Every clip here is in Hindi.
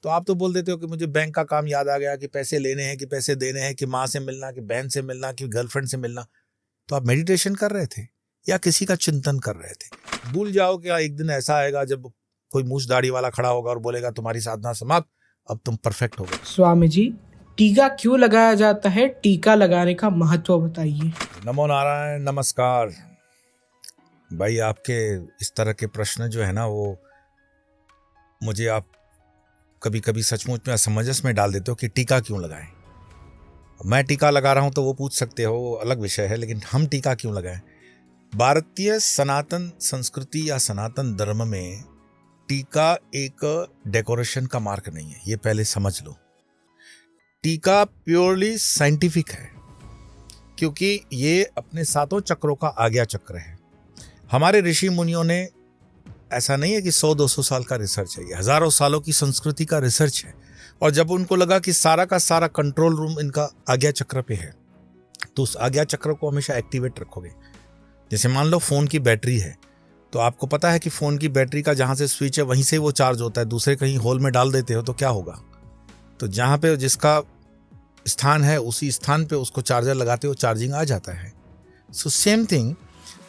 तो आप तो बोल देते हो कि मुझे बैंक का काम याद आ गया, कि पैसे लेने हैं, कि पैसे देने हैं, कि माँ से मिलना, कि बहन से मिलना, कि गर्लफ्रेंड से मिलना। तो आप मेडिटेशन कर रहे थे या किसी का चिंतन कर रहे थे? भूल जाओ कि एक दिन ऐसा आएगा जब कोई मूछ दाढ़ी वाला खड़ा होगा और बोलेगा तुम्हारी साधना समाप्त, अब तुम परफेक्ट हो गए। स्वामी जी, टीका क्यों लगाया जाता है? टीका लगाने का महत्व बताइए। नमो नारायण, नमस्कार। भाई, आपके इस तरह के प्रश्न जो है ना, वो मुझे आप कभी कभी सचमुच में असमंजस में डाल देते हो कि टीका क्यों लगाएं। मैं टीका लगा रहा हूं तो वो पूछ सकते हो, अलग विषय है, लेकिन हम टीका क्यों लगाएं? भारतीय सनातन संस्कृति या सनातन धर्म में टीका एक डेकोरेशन का मार्क नहीं है, ये पहले समझ लो। टीका प्योरली साइंटिफिक है, क्योंकि ये अपने सातों चक्रों का आज्ञा चक्र है। हमारे ऋषि मुनियों ने, ऐसा नहीं है कि 100-200 साल का रिसर्च है, ये हजारों सालों की संस्कृति का रिसर्च है। और जब उनको लगा कि सारा का सारा कंट्रोल रूम इनका आज्ञा चक्र पे है, तो उस आज्ञा चक्र को हमेशा एक्टिवेट रखोगे। जैसे मान लो फोन की बैटरी है, तो आपको पता है कि फोन की बैटरी का जहां से स्विच है वहीं से वो चार्ज होता है। दूसरे कहीं होल में डाल देते हो तो क्या होगा? तो जहां पे जिसका स्थान है उसी स्थान पे उसको चार्जर लगाते हो, चार्जिंग आ जाता है। सो सेम थिंग,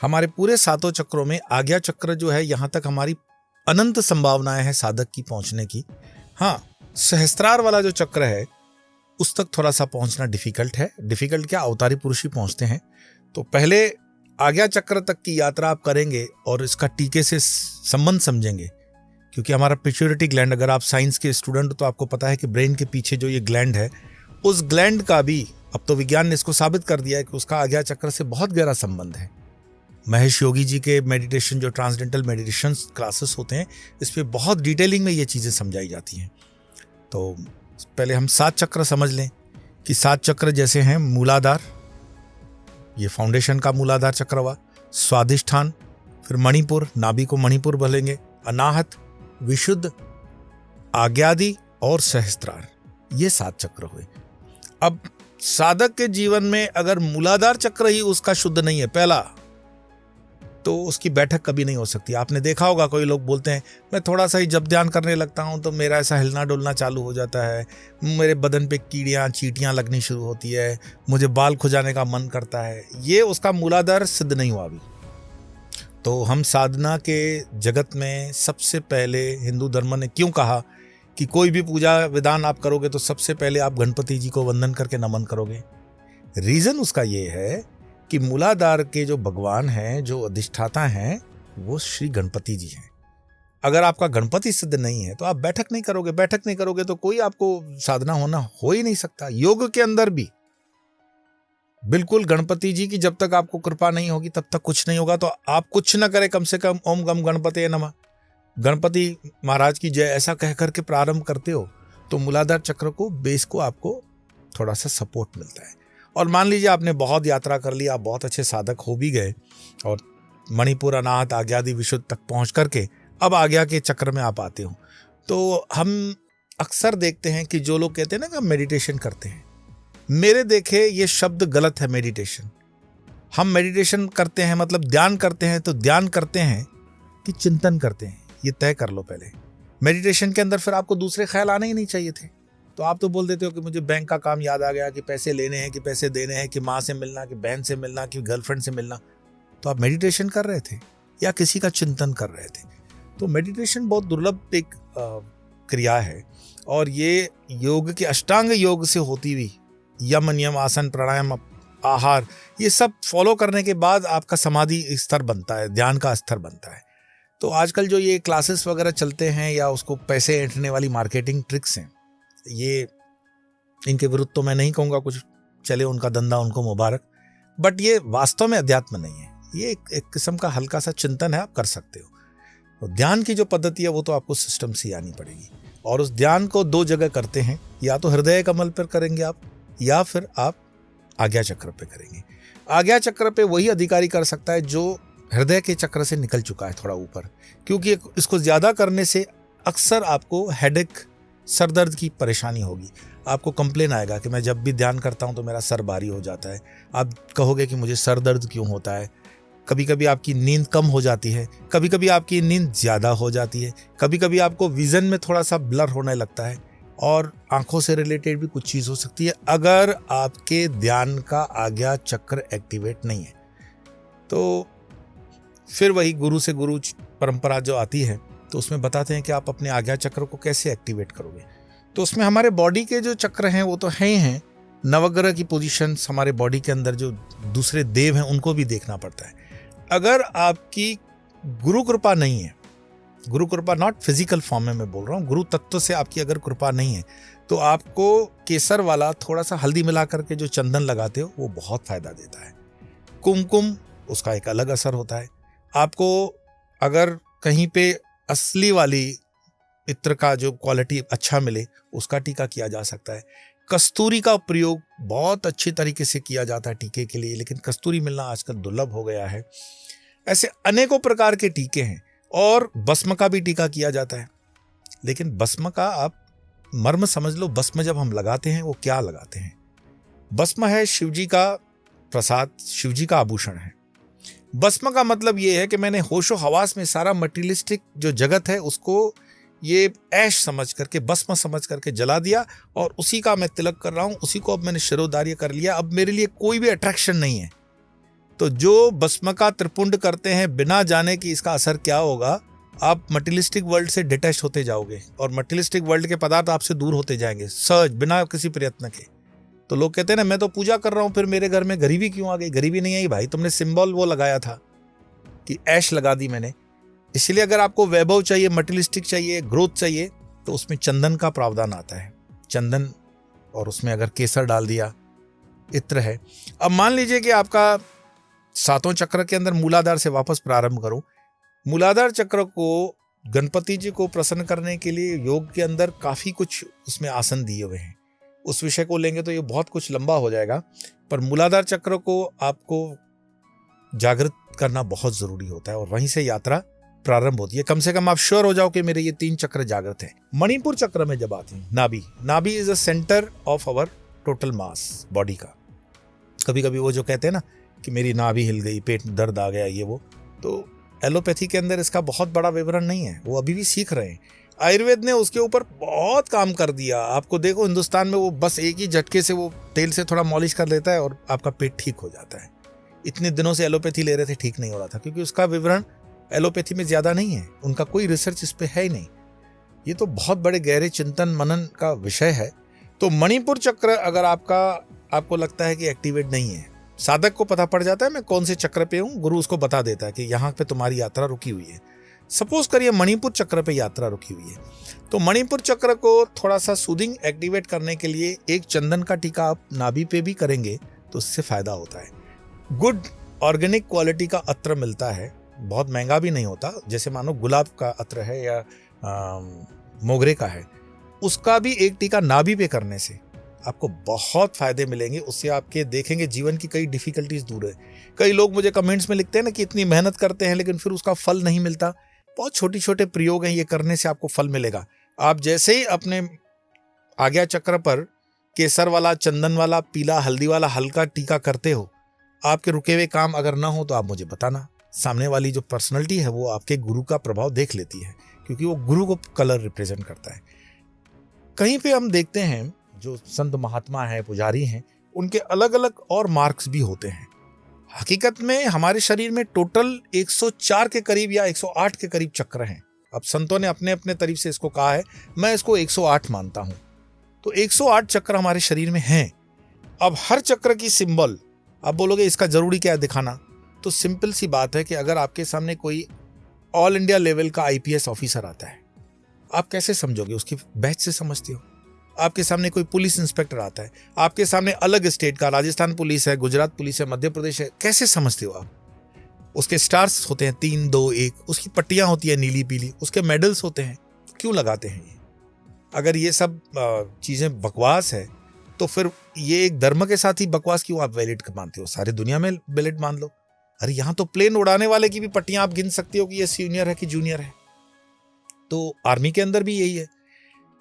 हमारे पूरे सातों चक्रों में आज्ञा चक्र जो है, यहां तक हमारी अनंत संभावनाएं हैं साधक की पहुंचने की। हाँ, सहस्त्रार वाला जो चक्र है उस तक थोड़ा सा पहुंचना डिफिकल्ट है। डिफिकल्ट क्या, अवतारी पुरुष ही पहुंचते हैं। तो पहले आज्ञा चक्र तक की यात्रा आप करेंगे और इसका टीके से संबंध समझेंगे, क्योंकि हमारा पिट्यूटरी ग्लैंड, अगर आप साइंस के स्टूडेंट तो आपको पता है कि ब्रेन के पीछे जो ये ग्लैंड है, उस ग्लैंड का भी अब तो विज्ञान ने इसको साबित कर दिया है कि उसका आज्ञा चक्र से बहुत गहरा संबंध है। महेश योगी जी के मेडिटेशन, जो ट्रांसडेंटल मेडिटेशन क्लासेस होते हैं, इस पे बहुत डिटेलिंग में ये चीज़ें समझाई जाती हैं। तो पहले हम 7 चक्र समझ लें कि 7 चक्र जैसे हैं: मूलाधार, ये फाउंडेशन का मूलाधार चक्र हुआ, स्वादिष्ठान, फिर मणिपुर, नाभि को मणिपुर बोलेंगे, अनाहत, विशुद्ध, आज्ञादि और सहस्त्रार, ये 7 चक्र हुए। अब साधक के जीवन में अगर मूलाधार चक्र ही उसका शुद्ध नहीं है पहला, तो उसकी बैठक कभी नहीं हो सकती। आपने देखा होगा, कोई लोग बोलते हैं मैं थोड़ा सा ही जब ध्यान करने लगता हूं तो मेरा ऐसा हिलना डुलना चालू हो जाता है, मेरे बदन पे कीड़ियां चींटियां लगनी शुरू होती है, मुझे बाल खुजाने का मन करता है। ये उसका मूलाधार सिद्ध नहीं हुआ अभी। तो हम साधना के जगत में सबसे पहले हिंदू धर्म ने क्यों कहा कि कोई भी पूजा विधान आप करोगे तो सबसे पहले आप गणपति जी को वंदन करके नमन करोगे? रीजन उसका ये है कि मूलाधार के जो भगवान हैं, जो अधिष्ठाता हैं, वो श्री गणपति जी हैं। अगर आपका गणपति सिद्ध नहीं है तो आप बैठक नहीं करोगे। बैठक नहीं करोगे तो कोई आपको साधना होना हो ही नहीं सकता। योग के अंदर भी बिल्कुल गणपति जी की जब तक आपको कृपा नहीं होगी तब तक कुछ नहीं होगा। तो आप कुछ ना करें, कम से कम ओम गम गणपते नमः, गणपति महाराज की जय, ऐसा कह करके प्रारंभ करते हो तो मूलाधार चक्र को, बेस को आपको थोड़ा सा सपोर्ट मिलता है। और मान लीजिए आपने बहुत यात्रा कर ली, आप बहुत अच्छे साधक हो भी गए और मणिपुर, अनाहत, आज्ञादि, विशुद्ध तक पहुंच करके अब आज्ञा के चक्र में आप आते हो, तो हम अक्सर देखते हैं कि जो लोग कहते हैं ना कि हम मेडिटेशन करते हैं, मेरे देखे ये शब्द गलत है। मेडिटेशन, हम मेडिटेशन करते हैं मतलब ध्यान करते हैं, तो ध्यान करते हैं कि चिंतन करते हैं, ये तय कर लो पहले। मेडिटेशन के अंदर फिर आपको दूसरे ख्याल आने ही नहीं चाहिए थे। तो आप तो बोल देते हो कि मुझे बैंक का काम याद आ गया, कि पैसे लेने हैं, कि पैसे देने हैं, कि माँ से मिलना, कि बहन से मिलना, कि गर्लफ्रेंड से मिलना। तो आप मेडिटेशन कर रहे थे या किसी का चिंतन कर रहे थे? तो मेडिटेशन बहुत दुर्लभ एक क्रिया है, और ये योग के अष्टांग योग से होती हुई यम नियम, आसन, प्राणायाम, आहार, ये सब फॉलो करने के बाद आपका समाधि स्तर बनता है, ध्यान का स्तर बनता है। तो आजकल जो ये क्लासेस वगैरह चलते हैं या उसको पैसे ऐंठने वाली मार्केटिंग ट्रिक्स हैं, ये इनके विरुद्ध तो मैं नहीं कहूँगा कुछ, चले उनका धंधा उनको मुबारक, बट ये वास्तव में अध्यात्म नहीं है। ये एक किस्म का हल्का सा चिंतन है, आप कर सकते हो। तो ध्यान की जो पद्धति है वो तो आपको सिस्टम से आनी पड़ेगी, और उस ध्यान को 2 जगह करते हैं, या तो हृदय कमल पर करेंगे आप, या फिर आप आज्ञा चक्र पे करेंगे। आज्ञा चक्र पे वही अधिकारी कर सकता है जो हृदय के चक्र से निकल चुका है थोड़ा ऊपर, क्योंकि इसको ज्यादा करने से अक्सर आपको हेडेक, सर दर्द की परेशानी होगी। आपको कंप्लेन आएगा कि मैं जब भी ध्यान करता हूं तो मेरा सर भारी हो जाता है। आप कहोगे कि मुझे सर दर्द क्यों होता है, कभी कभी आपकी नींद कम हो जाती है, कभी कभी आपकी नींद ज़्यादा हो जाती है, कभी कभी आपको विज़न में थोड़ा सा ब्लर होने लगता है, और आंखों से रिलेटेड भी कुछ चीज़ हो सकती है अगर आपके ध्यान का आज्ञा चक्र एक्टिवेट नहीं है। तो फिर वही गुरु से गुरु परंपरा जो आती है, तो उसमें बताते हैं कि आप अपने आज्ञा चक्र को कैसे एक्टिवेट करोगे। तो उसमें हमारे बॉडी के जो चक्र हैं वो तो हैं ही हैं, नवग्रह की पोजीशंस, हमारे बॉडी के अंदर जो दूसरे देव हैं उनको भी देखना पड़ता है। अगर आपकी गुरु कृपा नहीं है, गुरु कृपा नॉट फिजिकल फॉर्म में मैं बोल रहा हूँ, गुरु तत्व से आपकी अगर कृपा नहीं है, तो आपको केसर वाला थोड़ा सा हल्दी मिला करके जो चंदन लगाते हो वो बहुत फायदा देता है। कुमकुम, उसका एक अलग असर होता है। आपको अगर कहीं पे असली वाली इत्र का जो क्वालिटी अच्छा मिले, उसका टीका किया जा सकता है। कस्तूरी का प्रयोग बहुत अच्छी तरीके से किया जाता है टीके के लिए, लेकिन कस्तूरी मिलना आजकल दुर्लभ हो गया है। ऐसे अनेकों प्रकार के टीके हैं, और भस्म का भी टीका किया जाता है। लेकिन भस्म का आप मर्म समझ लो, भस्म जब हम लगाते हैं वो क्या लगाते हैं। भस्म है शिवजी का प्रसाद, शिवजी का आभूषण है। भस्म का मतलब ये है कि मैंने होशो हवास में सारा मटेरियलिस्टिक जो जगत है उसको ये ऐश समझ करके, भस्म समझ करके जला दिया, और उसी का मैं तिलक कर रहा हूं, उसी को अब मैंने शिरोधार्य कर लिया। अब मेरे लिए कोई भी अट्रैक्शन नहीं है। तो जो भस्म का त्रिपुंड करते हैं बिना जाने कि इसका असर क्या होगा, आप मटेरियलिस्टिक वर्ल्ड से डिटैच होते जाओगे और मटेरियलिस्टिक वर्ल्ड के पदार्थ आपसे दूर होते जाएंगे सहज, बिना किसी प्रयत्न के। तो लोग कहते हैं ना, मैं तो पूजा कर रहा हूं, फिर मेरे घर में गरीबी क्यों आ गई? गरीबी नहीं आई भाई, तुमने सिंबल वो लगाया था कि ऐश लगा दी मैंने। इसलिए अगर आपको वैभव चाहिए, मटेरियलिस्टिक चाहिए, ग्रोथ चाहिए, तो उसमें चंदन का प्रावधान आता है। चंदन, और उसमें अगर केसर डाल दिया, इत्र है। अब मान लीजिए कि आपका सातों चक्र के अंदर मूलाधार से वापस प्रारंभ करूं। मूलाधार चक्र को गणपति जी को प्रसन्न करने के लिए योग के अंदर काफी कुछ उसमें आसन दिए हुए हैं। उस विषय को लेंगे तो ये बहुत कुछ लंबा हो जाएगा, पर मूलाधार चक्र को आपको जागृत करना बहुत जरूरी होता है, और वहीं से यात्रा प्रारंभ होती है। कम से कम आप श्योर हो जाओ कि मेरे ये 3 चक्र जागृत हैं। मणिपुर चक्र में जब आते हैं, नाभि, नाभि is a centre of our total mass body का। कभी कभी वो जो कहते हैं ना कि मेरी नाभि हिल गई, पेट दर्द आ गया, ये वो, तो एलोपैथी के अंदर इसका बहुत बड़ा विवरण नहीं है, वो अभी भी सीख रहे हैं। आयुर्वेद ने उसके ऊपर बहुत काम कर दिया। आपको देखो हिंदुस्तान में वो बस एक ही झटके से वो तेल से थोड़ा मॉलिश कर लेता है और आपका पेट ठीक हो जाता है। इतने दिनों से एलोपैथी ले रहे थे, ठीक नहीं हो रहा था, क्योंकि उसका विवरण एलोपैथी में ज्यादा नहीं है, उनका कोई रिसर्च इस पे है ही नहीं। ये तो बहुत बड़े गहरे चिंतन मनन का विषय है। तो मणिपुर चक्र अगर आपको लगता है कि एक्टिवेट नहीं है, साधक को पता पड़ जाता है मैं कौन से चक्र पे हूं, गुरु उसको बता देता है कि यहाँ पे तुम्हारी यात्रा रुकी हुई है। सपोज करिए मणिपुर चक्र पे यात्रा रुकी हुई है, तो मणिपुर चक्र को थोड़ा सा सूदिंग एक्टिवेट करने के लिए एक चंदन का टीका आप नाभि पे भी करेंगे तो उससे फायदा होता है। गुड ऑर्गेनिक क्वालिटी का अत्र मिलता है, बहुत महंगा भी नहीं होता, जैसे मानो गुलाब का अत्र है या मोगरे का है, उसका भी एक टीका नाभि पे करने से आपको बहुत फायदे मिलेंगे। उससे आपके देखेंगे जीवन की कई डिफिकल्टीज दूर है। कई लोग मुझे कमेंट्स में लिखते हैं ना कि इतनी मेहनत करते हैं लेकिन फिर उसका फल नहीं मिलता। बहुत छोटे छोटे प्रयोग हैं, ये करने से आपको फल मिलेगा। आप जैसे ही अपने आज्ञा चक्र पर केसर वाला, चंदन वाला, पीला, हल्दी वाला हल्का टीका करते हो, आपके रुके हुए काम अगर ना हो तो आप मुझे बताना। सामने वाली जो पर्सनैलिटी है वो आपके गुरु का प्रभाव देख लेती है, क्योंकि वो गुरु को कलर रिप्रेजेंट करता है। कहीं पे हम देखते हैं जो संत महात्मा है, पुजारी हैं, उनके अलग अलग और मार्क्स भी होते हैं। हकीकत में हमारे शरीर में टोटल 104 के करीब या 108 के करीब चक्र हैं। अब संतों ने अपने अपने तरीके से इसको कहा है, मैं इसको 108 मानता हूं। तो 108 चक्र हमारे शरीर में हैं। अब हर चक्र की सिंबल, आप बोलोगे इसका जरूरी क्या है दिखाना, तो सिंपल सी बात है कि अगर आपके सामने कोई ऑल इंडिया लेवल का IPS ऑफिसर आता है, आप कैसे समझोगे? उसकी बैच से समझते हो। आपके सामने कोई पुलिस इंस्पेक्टर आता है, आपके सामने अलग स्टेट का, राजस्थान पुलिस है, गुजरात पुलिस है, मध्य प्रदेश है, कैसे समझते हो आप? उसके स्टार्स होते हैं 3, 2, 1, उसकी पट्टियां होती है नीली पीली, उसके मेडल्स होते हैं। क्यों लगाते हैं ये? अगर ये सब चीजें बकवास है तो फिर ये एक धर्म के साथ ही बकवास क्यों आप वैलिड मानते हो? सारी दुनिया में वैलिड मान लो। अरे यहाँ तो प्लेन उड़ाने वाले की भी पट्टियां आप गिन सकते हो कि ये सीनियर है कि जूनियर है। तो आर्मी के अंदर भी यही है।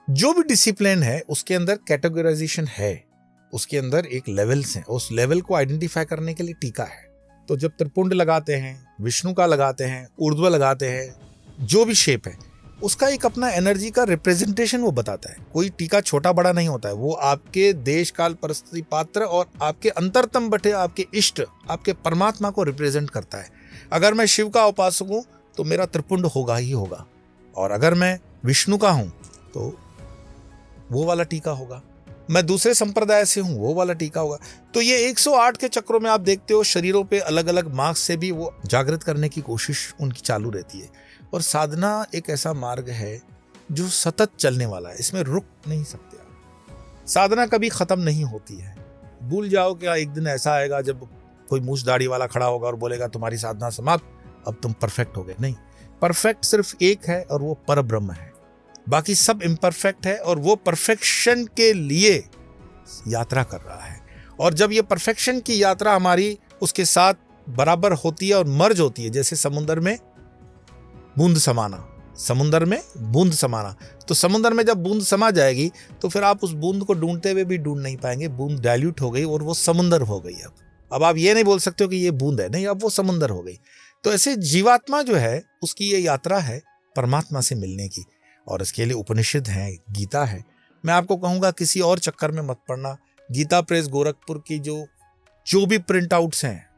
जो भी डिसिप्लिन है उसके अंदर कैटेगराइजेशन है, उसके अंदर एक लेवल्स हैं, उस लेवल को आइडेंटिफाई करने के लिए टीका है। तो जब त्रिपुंड लगाते हैं, विष्णु का लगाते हैं, ऊर्ध्व लगाते हैं, जो भी शेप है उसका एक अपना एनर्जी का रिप्रेजेंटेशन वो बताता है। कोई टीका छोटा बड़ा नहीं होता है, वो आपके देश काल परिस्थिति पात्र और आपके अंतरतम बटे आपके इष्ट, आपके परमात्मा को रिप्रेजेंट करता है। अगर मैं शिव का उपासक हूं तो मेरा त्रिपुंड होगा ही होगा, और अगर मैं विष्णु का हूं तो वो वाला टीका होगा, मैं दूसरे संप्रदाय से हूं वो वाला टीका होगा। तो ये 108 के चक्रों में आप देखते हो शरीरों पे अलग अलग मार्क्स से भी वो जागृत करने की कोशिश उनकी चालू रहती है। और साधना एक ऐसा मार्ग है जो सतत चलने वाला है, इसमें रुक नहीं सकते आप। साधना कभी खत्म नहीं होती है। भूल जाओ क्या एक दिन ऐसा आएगा जब कोई मूछ दाढ़ी वाला खड़ा होगा और बोलेगा तुम्हारी साधना समाप्त, अब तुम परफेक्ट हो गए। नहीं, परफेक्ट सिर्फ एक है और वो परब्रह्म है, बाकी सब इम्परफेक्ट है और वो परफेक्शन के लिए यात्रा कर रहा है। और जब ये परफेक्शन की यात्रा हमारी उसके साथ बराबर होती है और मर्ज होती है, जैसे समुद्र में बूंद समाना, समुद्र में बूंद समाना, तो समुद्र में जब बूंद समा जाएगी तो फिर आप उस बूंद को ढूंढते हुए भी ढूंढ नहीं पाएंगे। बूंद डाइल्यूट हो गई और वो समुद्र हो गई। अब आप ये नहीं बोल सकते हो कि ये बूंद है, नहीं, अब वो समुद्र हो गई। तो ऐसे जीवात्मा जो है उसकी ये यात्रा है परमात्मा से मिलने की, और इसके लिए उपनिषद हैं, गीता है। मैं आपको कहूँगा किसी और चक्कर में मत पड़ना। गीता प्रेस गोरखपुर की जो भी प्रिंट आउट्स हैं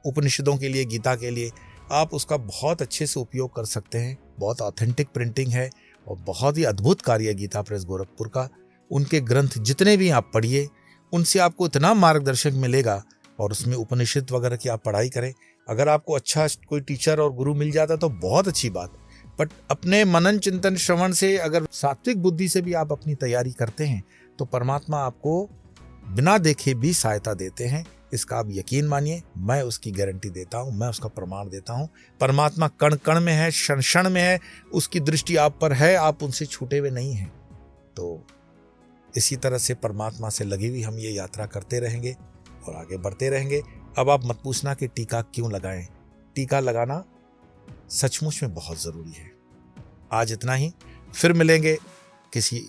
उपनिषदों के लिए, गीता के लिए, आप उसका बहुत अच्छे से उपयोग कर सकते हैं। बहुत ऑथेंटिक प्रिंटिंग है और बहुत ही अद्भुत कार्य है गीता प्रेस गोरखपुर का। उनके ग्रंथ जितने भी आप पढ़िए उनसे आपको इतना मार्गदर्शक मिलेगा, और उसमें उपनिषद वगैरह की आप पढ़ाई करें। अगर आपको अच्छा कोई टीचर और गुरु मिल जाता तो बहुत अच्छी बात, बट अपने मनन चिंतन श्रवण से, अगर सात्विक बुद्धि से भी आप अपनी तैयारी करते हैं तो परमात्मा आपको बिना देखे भी सहायता देते हैं। इसका आप यकीन मानिए, मैं उसकी गारंटी देता हूं, मैं उसका प्रमाण देता हूं। परमात्मा कण कण में है, क्षण क्षण में है, उसकी दृष्टि आप पर है, आप उनसे छूटे हुए नहीं हैं। तो इसी तरह से परमात्मा से लगी हुई हम ये यात्रा करते रहेंगे और आगे बढ़ते रहेंगे। अब आप मत पूछना कि टीका क्यों लगाएं। टीका लगाना सचमुच में बहुत ज़रूरी है। आज इतना ही, फिर मिलेंगे किसी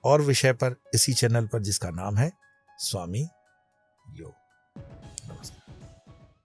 और विषय पर इसी चैनल पर जिसका नाम है स्वामी योग।